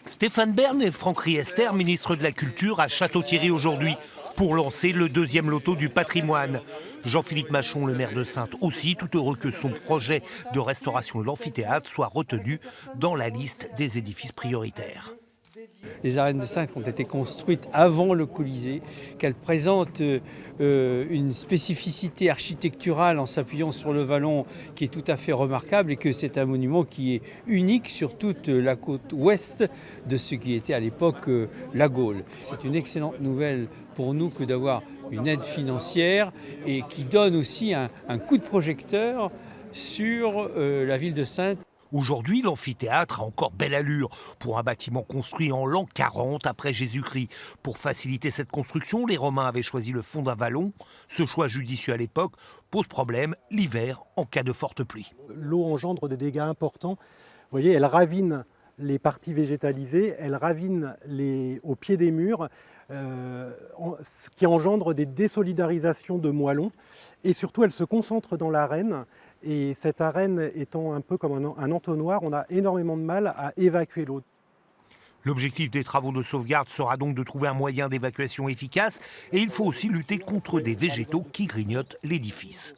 Stéphane Bern et Franck Riester, ministre de la Culture à Château-Thierry aujourd'hui, pour lancer le deuxième loto du patrimoine. Jean-Philippe Machon, le maire de Saintes aussi, tout heureux que son projet de restauration de l'amphithéâtre soit retenu dans la liste des édifices prioritaires. Les arènes de Saintes ont été construites avant le Colisée, qu'elles présentent une spécificité architecturale en s'appuyant sur le vallon qui est tout à fait remarquable et que c'est un monument qui est unique sur toute la côte ouest de ce qui était à l'époque la Gaule. C'est une excellente nouvelle pour nous que d'avoir une aide financière et qui donne aussi un coup de projecteur sur la ville de Saintes. Aujourd'hui, l'amphithéâtre a encore belle allure pour un bâtiment construit en l'an 40 après Jésus-Christ. Pour faciliter cette construction, les Romains avaient choisi le fond d'un vallon. Ce choix judicieux à l'époque pose problème l'hiver en cas de forte pluie. L'eau engendre des dégâts importants. Vous voyez, elle ravine les parties végétalisées, elle ravine au pied des murs, ce qui engendre des désolidarisations de moellons. Et surtout, elle se concentre dans l'arène. Et cette arène étant un peu comme un entonnoir, on a énormément de mal à évacuer l'eau. L'objectif des travaux de sauvegarde sera donc de trouver un moyen d'évacuation efficace et il faut aussi lutter contre des végétaux qui grignotent l'édifice.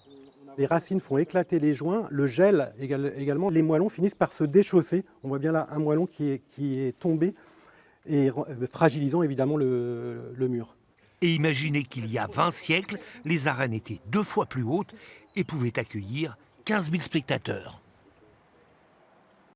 Les racines font éclater les joints, le gel également, les moellons finissent par se déchausser. On voit bien là un moellon qui est tombé et fragilisant évidemment le mur. Et imaginez qu'il y a 20 siècles, les arènes étaient 2 fois plus hautes et pouvaient accueillir 15 000 spectateurs.